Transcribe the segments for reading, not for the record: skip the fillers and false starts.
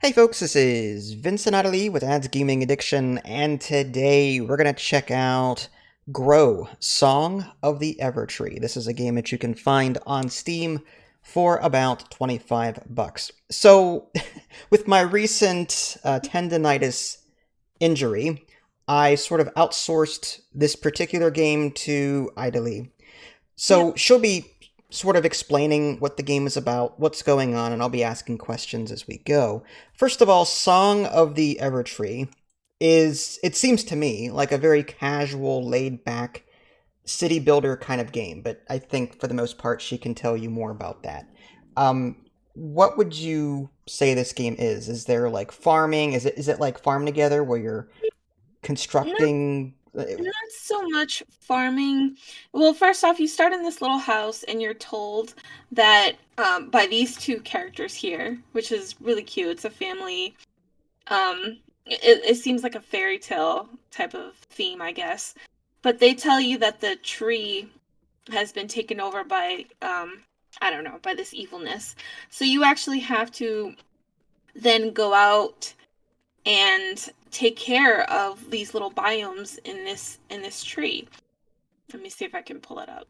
Hey folks, this is Vincent Aidalee with Ads Gaming Addiction, and today we're going to check out Grow, Song of the Evertree. This is a game that you can find on Steam for about 25 bucks. So, with my recent tendonitis injury, I sort of outsourced this particular game to Aidalee. Yep. So she'll be sort of explaining what the game is about, what's going on, and I'll be asking questions as we go. First of all, Song of the Evertree is, it seems to me, like a very casual, laid back city builder kind of game, but I think for the most part she can tell you more about that. What would you say this game is? Is there like farming? Is it like Farm Together where you're Not constructing? not so much farming. Well, first off, you start in this little house and you're told that by these two characters here, which is really cute. It's a family. It seems like a fairy tale type of theme, I guess. But they tell you that the tree has been taken over by I don't know, by this evilness. So you actually have to then go out and take care of these little biomes in this tree. Let me see if I can pull it up.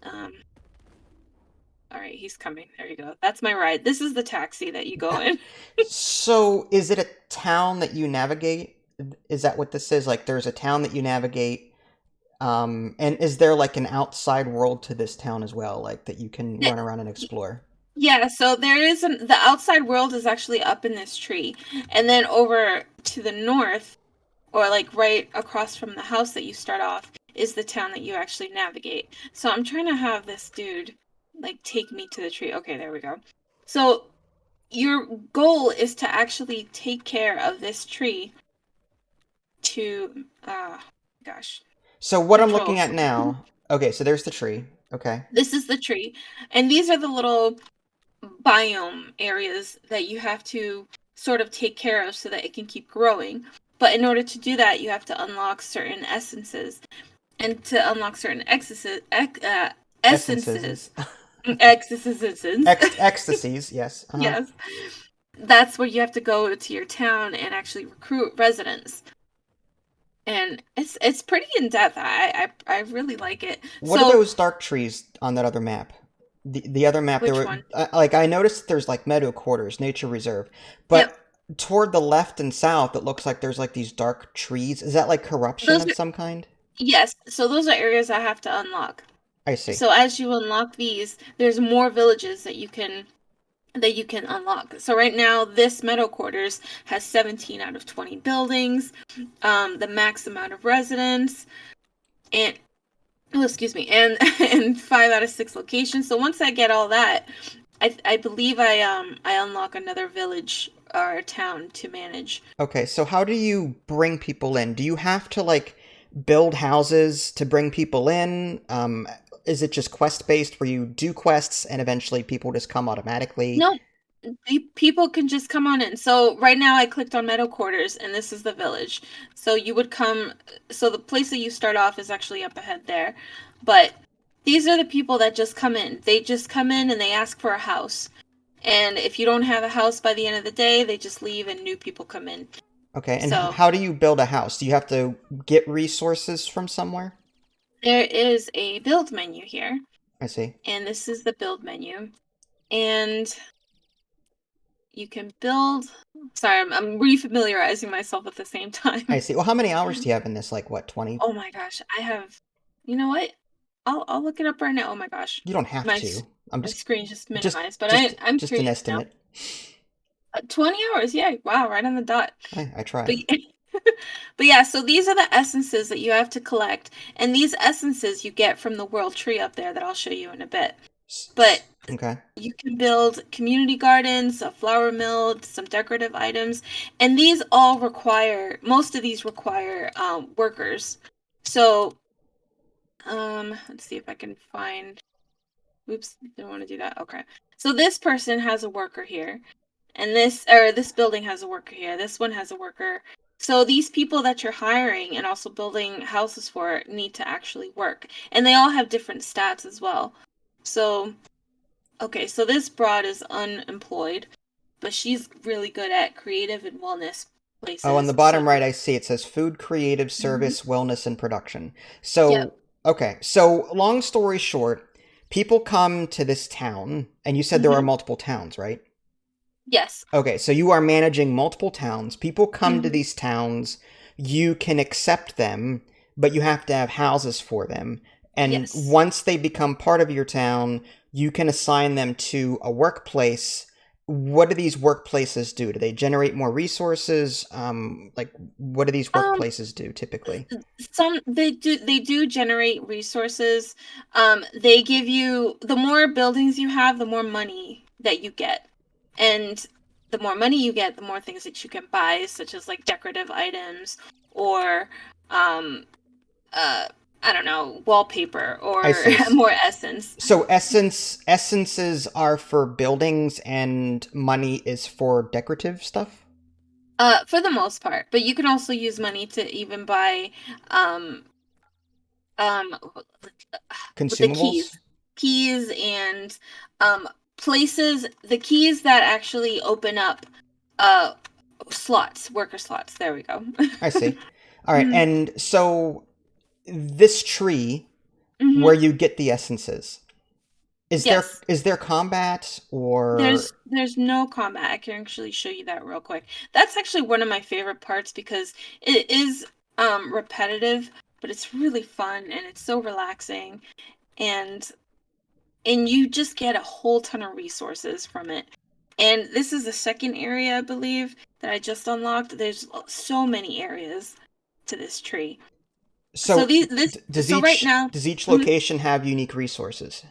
Um, all right, he's coming. There you go. That's my ride. This is the taxi that you go in. So, is it a town that you navigate? Is that what this is? Like, there's a town that you navigate, and is there like an outside world to this town as well, like that you can run around and explore? Yeah, so the outside world is actually up in this tree. And then over to the north, or like right across from the house that you start off, is the town that you actually navigate. So I'm trying to have this dude like take me to the tree. Okay, there we go. So your goal is to actually take care of this tree to gosh, So, what I'm looking control. at So now, okay, so there's the tree. Okay, this is the tree, and these are the little biome areas that you have to sort of take care of so that it can keep growing. But in order to do that, you have to unlock certain essences, and to unlock certain essences, essences, essences, ecstasies, yes. Uh-huh. yes, that's where you have to go to your town and actually recruit residents. And it's pretty in depth. I really like it. What are So those dark trees on that other map? The other map there which were one? like I noticed there's like meadow quarters, nature reserve, Yep. but toward the left and south it looks like there's like these dark trees. Is that like corruption Those of are some kind? yes. So those are areas I have to unlock. I see. So as you unlock these, there's more villages that you can unlock. So right now, this meadow quarters has 17 out of 20 buildings, the max amount of residents, and oh, excuse me, and and 5 out of 6 locations. So once I get all that, I believe I unlock another village or a town to manage. Okay, so how do you bring people in? Do you have to like build houses to bring people in? Is it just quest based where you do quests and eventually people just come automatically? No, people can just come on in. So right now I clicked on Meadow Quarters and this is the village. So you would come, so the place that you start off is actually up ahead there. But these are the people that just come in. They just come in and they ask for a house. And if you don't have a house by the end of the day, they just leave and new people come in. Okay, and So how do you build a house? Do you have to get resources from somewhere? there is a build menu here, I see. and this is the build menu. And you can build. Sorry, I'm refamiliarizing myself at the same I time. see. Well, how many hours do you have in this? Like what, 20? Oh my gosh, I have. You know what? I'll look it up right now. Oh my gosh, You don't have my to. I'm my just screen just just minimized, but just I'm just an curious now. estimate. 20 hours, yeah, wow, right on the dot. I try. But but yeah, so these are the essences that you have to collect, and these essences you get from the world tree up there that I'll show you in a bit. But Okay. you can build community gardens, a flour mill, some decorative items, and these all require, most of these require workers. So, let's see if I can find, oops, didn't want to do that. Okay. So this person has a worker here, and this building has a worker here. This one has a worker. So these people that you're hiring and also building houses for need to actually work, and they all have different stats as well. So, okay, so this broad is unemployed. but she's really good at creative and wellness Oh, on the places. So, bottom right, I see it says food, creative, mhm. service, wellness, and production. Yep. So, okay. So, long story short, people come to this town, and you said there are Hmm. multiple towns, right? Yes. Okay, so you are managing multiple towns. People come to Hmm. these towns. You can accept them, but you have to have houses for them. And Yes. once they become part of your town, you can assign them to a workplace. What do these workplaces do? Do they generate more resources? Like, what do these Um, workplaces do typically? some they do generate resources. They give you, the more buildings you have, the more money that you get, and the more money you get, the more things that you can buy, such as like decorative items or um uh I don't know, wallpaper I or see. more essence. So essences are for buildings, and money is for decorative stuff. For the most part, but you can also use money to even buy um um with the Consumables. keys and um places, the keys that actually open up uh slots, worker slots. There we go. I see. All right, Hmm. and so this tree Hmm. where you get the essences, Yes. is there combat or There's no combat. I can actually show you that real quick. That's actually one of my favorite parts because it is repetitive, but it's really fun and it's so relaxing, and you just get a whole ton of resources from it. And this is the second area, I believe, that I just unlocked. There's so many areas to this tree. So so these this so right now, does each mhm. location have unique resources?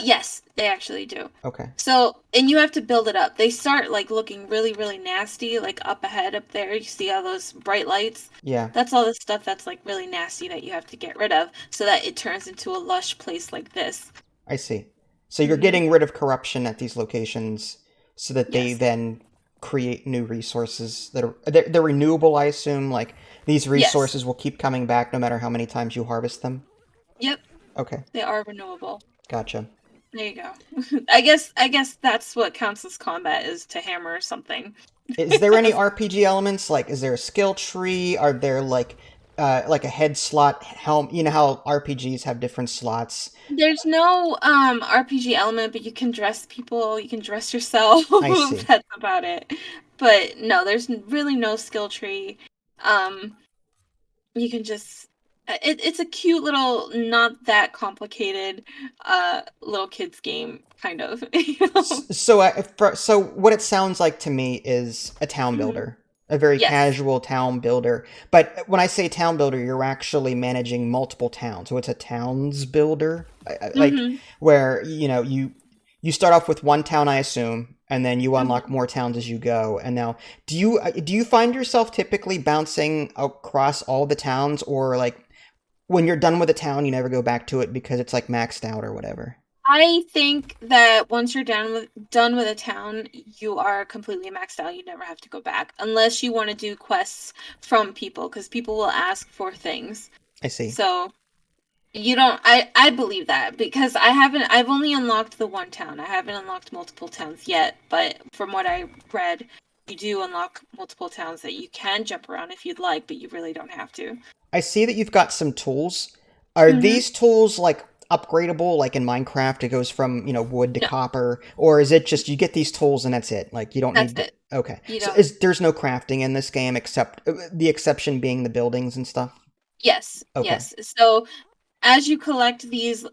Yes, they actually do. Okay. So, and you have to build it up. They start like looking really, really nasty, like up ahead up there. You see all those bright lights? Yeah, That's all the stuff that's like really nasty that you have to get rid of so that it turns into a lush place like this. I see. So you're Hmm. getting rid of corruption at these locations so that they Yes. then create new resources that are they're renewable, I assume. Like these Yes. resources will keep coming back no matter how many times you harvest them. Yep. Okay, They are renewable. gotcha. There you go. I guess that's what counts as combat, is to hammer something. Is there any RPG elements? Like, is there a skill tree? Are there like a head slot helm? You know how RPGs have different slots. There's no RPG element, but you can dress people, you can dress yourself. I see. That's about it. But no, there's really no skill tree. Um you can just it's a cute little, not that complicated little kids game kind of, you know. So what it sounds like to me is a town Mhm. builder, a very Yes. casual town builder. But when I say town builder, you're actually managing multiple towns. So it's a towns builder, like Mhm. where you start off with one town, I assume, and then you unlock Mhm. more towns as you go. And now, do you find yourself typically bouncing across all the towns, or like when you're done with a town, you never go back to it because it's like maxed out or whatever? I think that once you're done with a town, you are completely maxed out. You never have to go back unless you want to do quests from people, because people will ask for things. I see. So you don't. I believe that because I've only unlocked the one town. I haven't unlocked multiple towns yet. But from what I read, you do unlock multiple towns that you can jump around if you'd like, but you really don't have to. I see that you've got some tools. Are Mm-hmm. these tools like upgradable, like in Minecraft it goes from, wood to No, copper, or is it just you get these tools and that's it? Like you don't that's need to. it. Okay. You So don't. is there's no crafting in this game except the exception being the buildings and stuff? Yes, Okay. yes. So as you collect these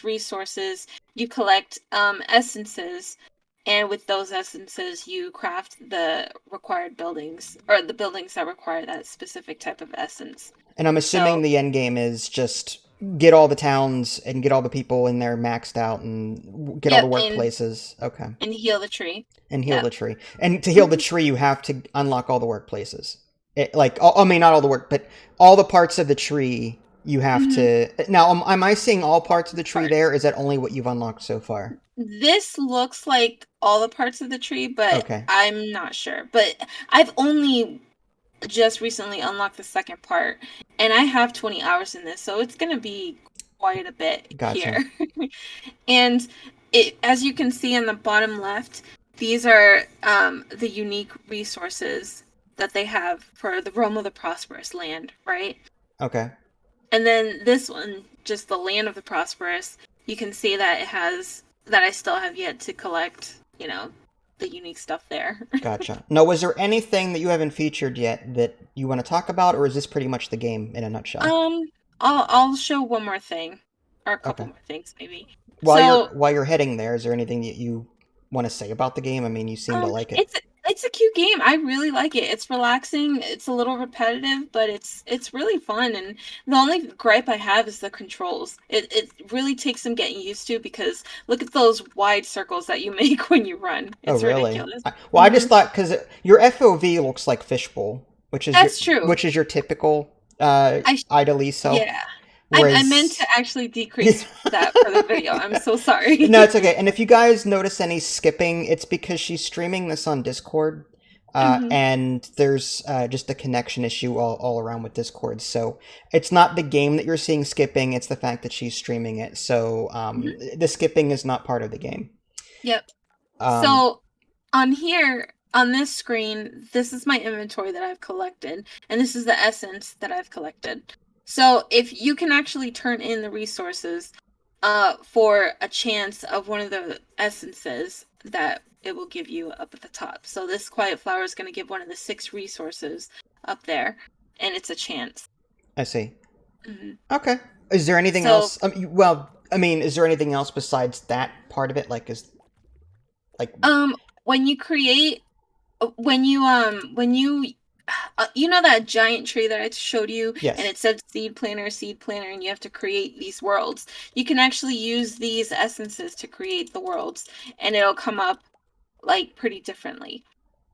resources, you collect essences, and with those essences you craft the required buildings, or the buildings that require that specific type of essence. And I'm assuming So, the end game is just get all the towns and get all the people in there maxed out and get all the yep, and workplaces. Okay. heal the tree. And heal Yep. the tree. And to heal the Mhm. tree, you have to unlock all the workplaces. I mean, not all the work, but all the parts of the tree you have Mhm. to. Now, am I seeing all parts of the tree there? Parts. Is that only what you've unlocked so far? This looks like all the parts of the tree, but Okay, I'm not sure. But I've only just recently unlocked the second part, and I have 20 hours in this, so it's gonna be quite a bit gotcha. here. And it, as you can see in the bottom left, these are the unique resources that they have for the realm of the prosperous land, right? Okay. And then this one, just the land of the prosperous, you can see that it has that I still have yet to collect, the unique stuff there. Gotcha. Now, was there anything that you haven't featured yet that you want to talk about, or is this pretty much the game in a nutshell? um, I'll show one more thing, or a couple Okay. more things maybe. While you're So while you're heading there, is there anything that you want to say about the game? I mean, you seem to like it. it's a cute game. I really like it. It's relaxing. It's a little repetitive, but it's really fun. And the only gripe I have is the controls. It really takes some getting used to because look at those wide circles that you make when you run. Oh, It's really? ridiculous. I just thought because your FOV looks like fishbowl, That's true. which is your typical I sh- Aidalee self, yeah. I meant to whereas actually decrease that for the video. I'm so no, sorry. it's okay. And if you guys notice any skipping, it's because she's streaming this on Discord, hmm and there's just a connection issue all around with Discord. So it's not the game that you're seeing skipping; it's the fact that she's streaming it. So hmm the skipping is not part of the game. Yep. Um, So on here, on this screen, this is my inventory that I've collected, and this is the essence that I've collected. So if you can actually turn in the resources for a chance of one of the essences that it will give you up at the top. So this quiet flower is going to give one of the 6 resources up there, and it's a chance. I see. hmm Okay. Is there anything So else? Well, I mean, is there anything else besides that part of it? Like, is like when you create when you you know that giant tree that I showed you and yes. it said seed planner and you have to create these worlds. You can actually use these essences to create the worlds and it'll come up like pretty differently.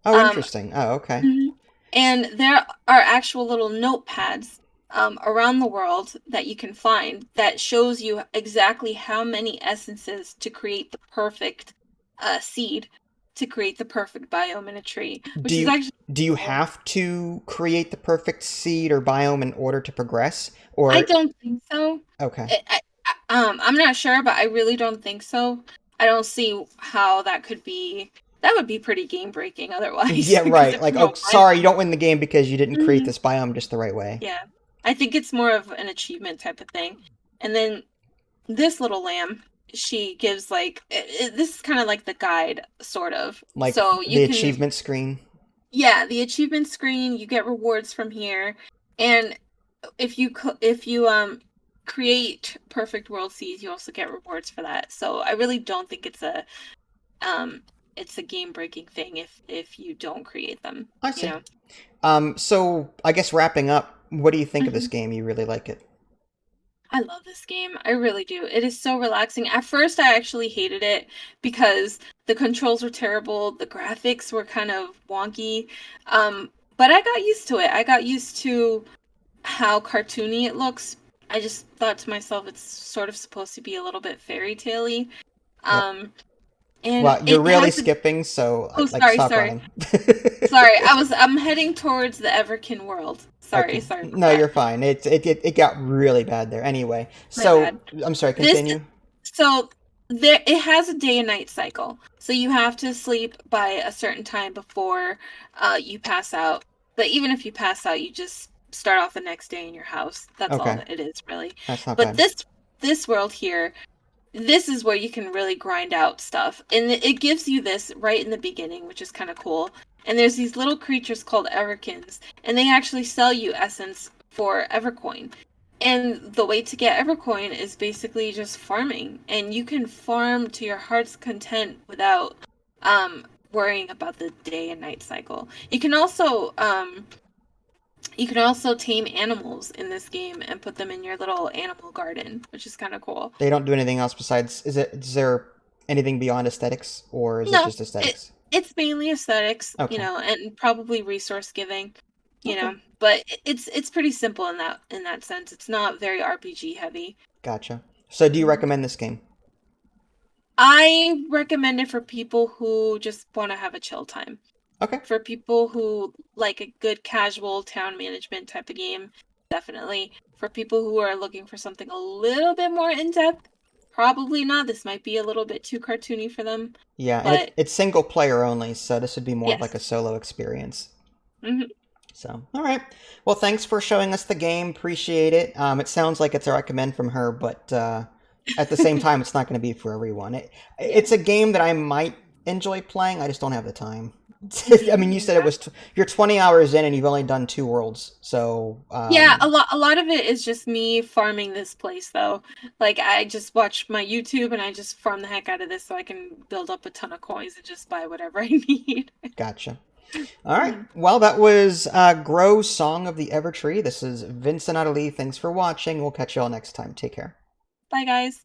Oh, Um interesting. Oh, okay. mhm. And there are actual little notepads around the world that you can find that shows you exactly how many essences to create the perfect seed to create the perfect biome in a tree, Do which is you actually do you cool. have to create the perfect seed or biome in order to progress? I Or don't think so. okay. I'm not sure, but I really don't think so. I don't see how that could be. That would be pretty game breaking otherwise, Yeah, because right. if Like, you oh, don't find sorry, you them. don't win the game because you didn't create Mhm. this biome just the right way. Yeah, I think it's more of an achievement type of thing. And then this little lamb, she gives like this is kind of like the guide, sort of. Like So you the can, achievement screen. yeah, the achievement screen. You get rewards from here, and if you create perfect world seeds, you also get rewards for that. So I really don't think um it's a game breaking thing if you don't create them, I you see. know. So I guess wrapping up, what do you think of this Mhm. game? You really like it? I love this game. I really do. It is so relaxing. At first I actually hated it because the controls were terrible, the graphics were kind of wonky. But I got used to it. I got used to how cartoony it looks. I just thought to myself it's sort of supposed to be a little bit fairy tale-y. Yep. Um and Well, you're it really has a skipping, so oh like sorry, stop sorry. running. Sorry. I'm heading towards the Everkin world. Sorry, Okay. sorry about No, that. you're fine. It got really bad there. Anyway, My so bad. I'm sorry. This Continue. so there it has a day and night cycle. So you have to sleep by a certain time before you pass out. But even if you pass out, you just start off the next day in your house. That's all Okay, that it is really. that's not But bad. this world here, this is where you can really grind out stuff. And it gives you this right in the beginning, which is kind of cool. And there's these little creatures called Everkins, and they actually sell you essence for Evercoin. And the way to get Evercoin is basically just farming. And you can farm to your heart's content without worrying about the day and night cycle. You can also tame animals in this game and put them in your little animal garden, which is kind of cool. They don't do anything else besides. Is there anything beyond aesthetics, or is it No, just it aesthetics? it's mainly aesthetics, Okay. and probably resource giving, Okay. but it's pretty simple in that sense. It's not very RPG heavy. Gotcha. So, do you Mhm. recommend this game? I recommend it for people who just want to have a chill time. Okay. For people who like a good casual town management type of game, definitely. For people who are looking for something a little bit more in depth, Probably not. This might be a little bit too cartoony for them, Yeah, and but it's single player only, so this would be more of like a yes. solo experience. Hmm. So, all right. Well, thanks for showing us the game. Appreciate it. It sounds like it's a recommend from her, but at the same time, it's not going to be for everyone. Yeah. It's a game that I might enjoy playing. I just don't have the time. I mean, you said it Yeah. was you're 20 hours in and you've only done two worlds, so Yeah, a lot of it is just me farming this place though. Like I just watch my YouTube and I just farm the heck out of this so I can build up a ton of coins and just buy whatever I need. gotcha. All right. Mhm. Well, that was Grow Song of the Evertree. This is Vincent Aidalee. Thanks for watching. We'll catch you all next time. Take care. Bye guys.